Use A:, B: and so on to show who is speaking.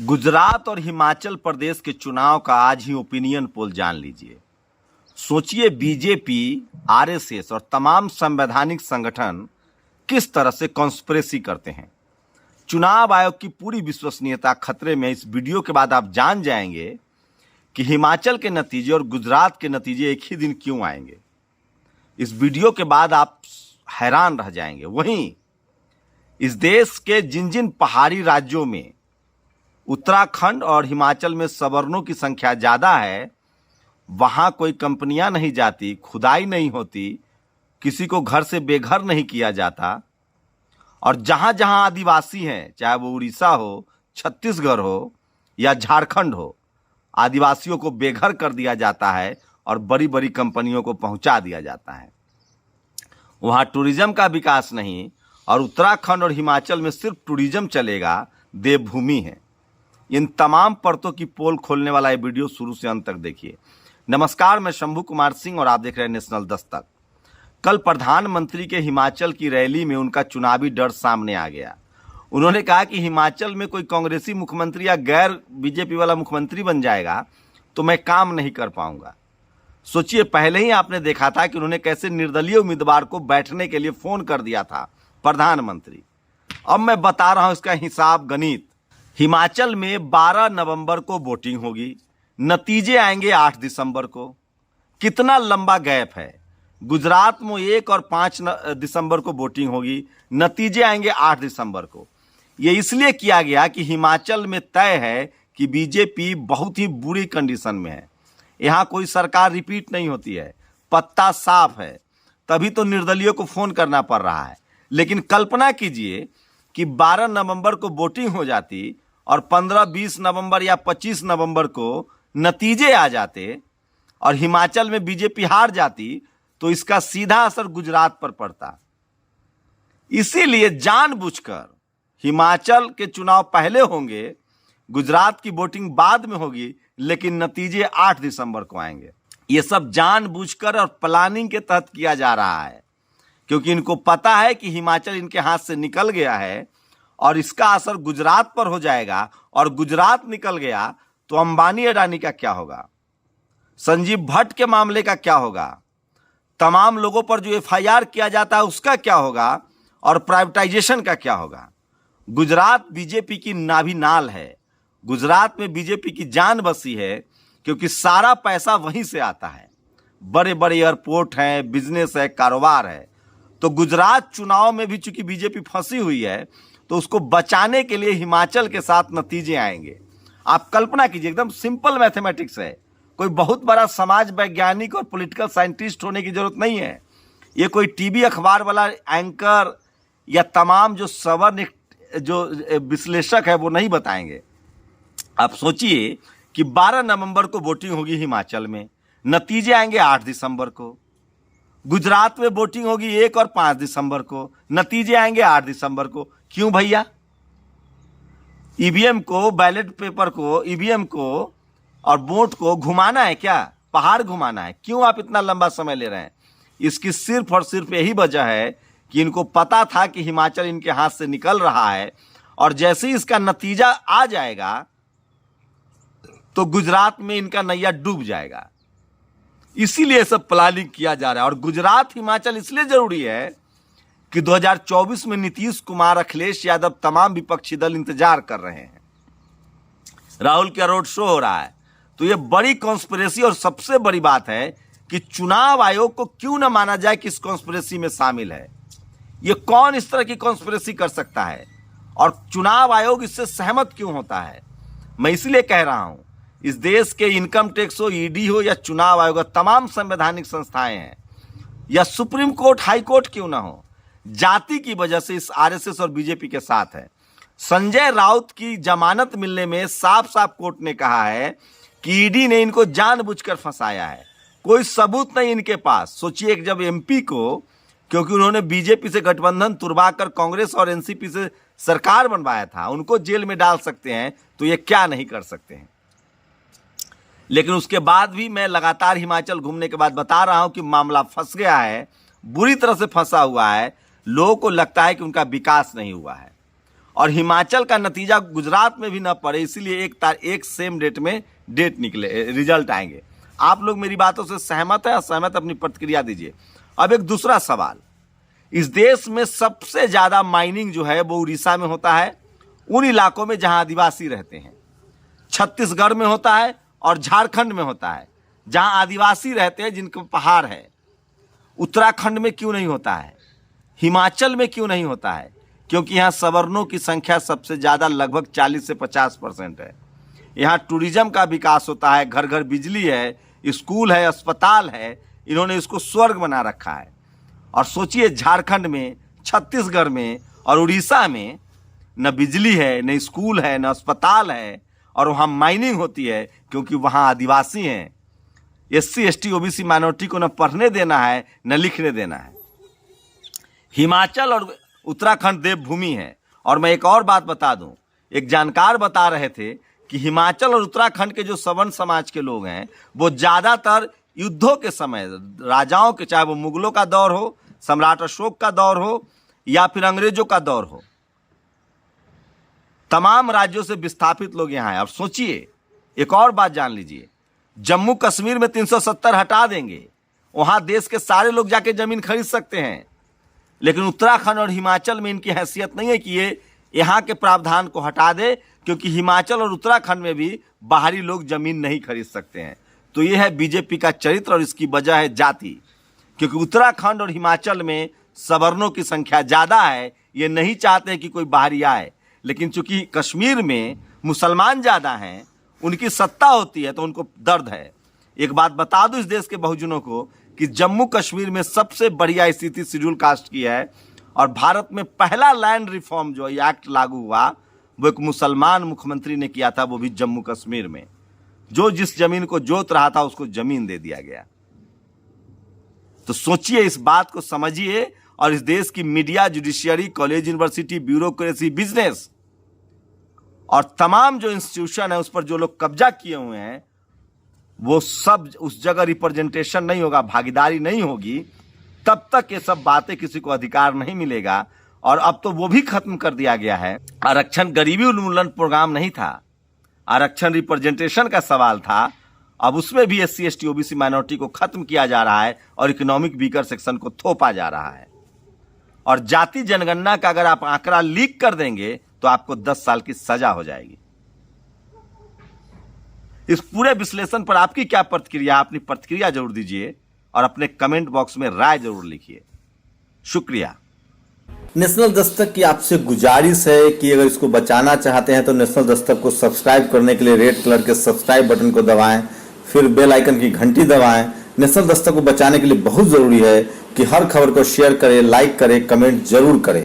A: गुजरात और हिमाचल प्रदेश के चुनाव का आज ही ओपिनियन पोल जान लीजिए। सोचिए बीजेपी, आरएसएस और तमाम संवैधानिक संगठन किस तरह से कॉन्स्पिरेसी करते हैं। चुनाव आयोग की पूरी विश्वसनीयता खतरे में। इस वीडियो के बाद आप जान जाएंगे कि हिमाचल के नतीजे और गुजरात के नतीजे एक ही दिन क्यों आएंगे। इस वीडियो के बाद आप हैरान रह जाएंगे। वहीं इस देश के जिन जिन पहाड़ी राज्यों में उत्तराखंड और हिमाचल में सवर्णों की संख्या ज़्यादा है, वहाँ कोई कंपनियां नहीं जाती, खुदाई नहीं होती, किसी को घर से बेघर नहीं किया जाता। और जहाँ जहाँ आदिवासी हैं, चाहे वो उड़ीसा हो, छत्तीसगढ़ हो या झारखंड हो, आदिवासियों को बेघर कर दिया जाता है और बड़ी बड़ी कंपनियों को पहुंचा दिया जाता है। वहाँ टूरिज्म का विकास नहीं और उत्तराखंड और हिमाचल में सिर्फ टूरिज्म चलेगा, देवभूमि है। इन तमाम परतों की पोल खोलने वाला ये वीडियो शुरू से अंत तक देखिए। नमस्कार, मैं शंभू कुमार सिंह और आप देख रहे हैं नेशनल दस्तक। कल प्रधानमंत्री के हिमाचल की रैली में उनका चुनावी डर सामने आ गया। उन्होंने कहा कि हिमाचल में कोई कांग्रेसी मुख्यमंत्री या गैर बीजेपी वाला मुख्यमंत्री बन जाएगा तो मैं काम नहीं कर पाऊंगा। सोचिए, पहले ही आपने देखा था कि उन्होंने कैसे निर्दलीय उम्मीदवार को बैठने के लिए फोन कर दिया था प्रधानमंत्री। अब मैं बता रहा हूं इसका हिसाब गणित। हिमाचल में 12 नवंबर को वोटिंग होगी, नतीजे आएंगे 8 दिसंबर को। कितना लंबा गैप है। गुजरात में 1 और 5 दिसंबर को वोटिंग होगी, नतीजे आएंगे 8 दिसंबर को। यह इसलिए किया गया कि हिमाचल में तय है कि बीजेपी बहुत ही बुरी कंडीशन में है। यहां कोई सरकार रिपीट नहीं होती है, पत्ता साफ है, तभी तो निर्दलीयों को फोन करना पड़ रहा है। लेकिन कल्पना कीजिए कि 12 नवंबर को वोटिंग हो जाती और 15, 20 नवंबर या 25 नवंबर को नतीजे आ जाते और हिमाचल में बीजेपी हार जाती, तो इसका सीधा असर गुजरात पर पड़ता। इसीलिए जानबूझकर हिमाचल के चुनाव पहले होंगे, गुजरात की वोटिंग बाद में होगी, लेकिन नतीजे 8 दिसंबर को आएंगे। यह सब जानबूझकर और प्लानिंग के तहत किया जा रहा है, क्योंकि इनको पता है कि हिमाचल इनके हाथ से निकल गया है और इसका असर गुजरात पर हो जाएगा। और गुजरात निकल गया तो अंबानी अडानी का क्या होगा, संजीव भट्ट के मामले का क्या होगा, तमाम लोगों पर जो एफआईआर किया जाता है उसका क्या होगा, और प्राइवेटाइजेशन का क्या होगा। गुजरात बीजेपी की नाभि नाल है। गुजरात में बीजेपी की जान बसी है, क्योंकि सारा पैसा वहीं से आता है। बड़े बड़े एयरपोर्ट हैं, बिजनेस है, कारोबार है। तो गुजरात चुनाव में भी चूंकि बीजेपी फंसी हुई है, तो उसको बचाने के लिए हिमाचल के साथ नतीजे आएंगे। आप कल्पना कीजिए, एकदम सिंपल मैथमेटिक्स है। कोई बहुत बड़ा समाज वैज्ञानिक और पॉलिटिकल साइंटिस्ट होने की जरूरत नहीं है। ये कोई टीवी अखबार वाला एंकर या तमाम जो सवर्ण जो विश्लेषक है वो नहीं बताएंगे। आप सोचिए कि 12 नवंबर को वोटिंग होगी हिमाचल में, नतीजे आएंगे 8 दिसंबर को। गुजरात में वोटिंग होगी 1 और 5 दिसंबर को, नतीजे आएंगे 8 दिसंबर को। क्यों भैया? ईवीएम को, बैलेट पेपर को, ईवीएम को और वोट को घुमाना है क्या? पहाड़ घुमाना है? क्यों आप इतना लंबा समय ले रहे हैं? इसकी सिर्फ और सिर्फ यही वजह है कि इनको पता था कि हिमाचल इनके हाथ से निकल रहा है और जैसे ही इसका नतीजा आ जाएगा तो गुजरात में इनका नैया डूब जाएगा। इसीलिए सब प्लानिंग किया जा रहा है। और गुजरात हिमाचल इसलिए जरूरी है कि 2024 में नीतीश कुमार, अखिलेश यादव, तमाम विपक्षी दल इंतजार कर रहे हैं। राहुल का रोड शो हो रहा है। तो यह बड़ी कॉन्स्पिरेसी और सबसे बड़ी बात है कि चुनाव आयोग को क्यों ना माना जाए कि इस कॉन्स्पिरेसी में शामिल है। यह कौन इस तरह की कॉन्स्पिरेसी कर सकता है और चुनाव आयोग इससे सहमत क्यों होता है? मैं इसलिए कह रहा हूं, इस देश के इनकम टैक्स हो, ईडी हो या चुनाव आयोग, तमाम संवैधानिक संस्थाएं हैं, या सुप्रीम कोर्ट, हाई कोर्ट क्यों ना हो, जाति की वजह से इस आरएसएस और बीजेपी के साथ है। संजय राउत की जमानत मिलने में साफ साफ कोर्ट ने कहा है कि ईडी ने इनको जानबूझकर फंसाया है। कोई सबूत नहीं इनके पास। सोचिए, जब एमपी को, क्योंकि उन्होंने बीजेपी से गठबंधन तुड़वाकर कांग्रेस और एनसीपी से सरकार बनवाया था, उनको जेल में डाल सकते हैं, तो ये क्या नहीं कर सकते हैं। लेकिन उसके बाद भी मैं लगातार हिमाचल घूमने के बाद बता रहा हूं कि मामला फंस गया है, बुरी तरह से फंसा हुआ है। लोगों को लगता है कि उनका विकास नहीं हुआ है। और हिमाचल का नतीजा गुजरात में भी न पड़े, इसीलिए एक सेम डेट में डेट निकले, रिजल्ट आएंगे। आप लोग मेरी बातों से सहमत है? असहमत अपनी प्रतिक्रिया दीजिए। अब एक दूसरा सवाल, इस देश में सबसे ज्यादा माइनिंग जो है वो उड़ीसा में होता है, उन इलाकों में जहां आदिवासी रहते हैं। छत्तीसगढ़ में होता है और झारखंड में होता है जहां आदिवासी रहते हैं, जिनके पहाड़ है। उत्तराखंड में क्यों नहीं होता है? हिमाचल में क्यों नहीं होता है? क्योंकि यहाँ सवर्णों की संख्या सबसे ज्यादा, लगभग 40 से 50% है। यहाँ टूरिज्म का विकास होता है, घर घर बिजली है, स्कूल है, अस्पताल है, इन्होंने इसको स्वर्ग बना रखा है। और सोचिए झारखंड में, छत्तीसगढ़ में और उड़ीसा में न बिजली है, न स्कूल है, न अस्पताल है, और वहाँ माइनिंग होती है क्योंकि वहाँ आदिवासी हैं। SC ST OBC माइनॉरिटी को न पढ़ने देना है न लिखने देना है। हिमाचल और उत्तराखंड देवभूमि है। और मैं एक और बात बता दूं, एक जानकार बता रहे थे कि हिमाचल और उत्तराखंड के जो सवर्ण समाज के लोग हैं वो ज्यादातर युद्धों के समय, राजाओं के, चाहे वो मुगलों का दौर हो, सम्राट अशोक का दौर हो या फिर अंग्रेजों का दौर हो, तमाम राज्यों से विस्थापित लोग यहाँ हैं। अब सोचिए, एक और बात जान लीजिए, जम्मू कश्मीर में 370 हटा देंगे, वहां देश के सारे लोग जाके जमीन खरीद सकते हैं। लेकिन उत्तराखंड और हिमाचल में इनकी हैसियत नहीं है कि ये यहाँ के प्रावधान को हटा दे, क्योंकि हिमाचल और उत्तराखंड में भी बाहरी लोग जमीन नहीं खरीद सकते हैं। तो ये है बीजेपी का चरित्र, और इसकी वजह है जाति। क्योंकि उत्तराखंड और हिमाचल में सवर्णों की संख्या ज्यादा है, ये नहीं चाहते कि कोई बाहरी आए। लेकिन चूंकि कश्मीर में मुसलमान ज्यादा हैं, उनकी सत्ता होती है, तो उनको दर्द है। एक बात बता दूं इस देश के बहुजनों को कि जम्मू कश्मीर में सबसे बढ़िया स्थिति शेड्यूल कास्ट की है, और भारत में पहला लैंड रिफॉर्म जो एक्ट लागू हुआ वो एक मुसलमान मुख्यमंत्री ने किया था, वो भी जम्मू कश्मीर में। जो जिस जमीन को जोत रहा था उसको जमीन दे दिया गया। तो सोचिए, इस बात को समझिए। और इस देश की media, judiciary, college, university, bureaucracy, business और तमाम जो इंस्टीट्यूशन है उस पर जो लोग कब्जा किए हुए हैं, वो सब उस जगह रिप्रेजेंटेशन नहीं होगा, भागीदारी नहीं होगी, तब तक ये सब बातें किसी को अधिकार नहीं मिलेगा। और अब तो वो भी खत्म कर दिया गया है। आरक्षण गरीबी उन्मूलन प्रोग्राम नहीं था, आरक्षण रिप्रेजेंटेशन का सवाल था। अब उसमें भी SC ST OBC माइनॉरिटी को खत्म किया जा रहा है और इकोनॉमिक वीकर सेक्शन को थोपा जा रहा है। और जाति जनगणना का अगर आप आंकड़ा लीक कर देंगे तो आपको 10 साल की सजा हो जाएगी। इस पूरे विश्लेषण पर आपकी क्या प्रतिक्रिया? अपनी प्रतिक्रिया जरूर दीजिए और अपने कमेंट बॉक्स में राय जरूर लिखिए। शुक्रिया।
B: नेशनल दस्तक की आपसे गुजारिश है कि अगर इसको बचाना चाहते हैं तो नेशनल दस्तक को सब्सक्राइब करने के लिए रेड कलर के सब्सक्राइब बटन को दबाएं, फिर बेल आइकन की घंटी दबाएं। नेशनल दस्तक को बचाने के लिए बहुत जरूरी है कि हर खबर को शेयर करें, लाइक करें, कमेंट जरूर करें।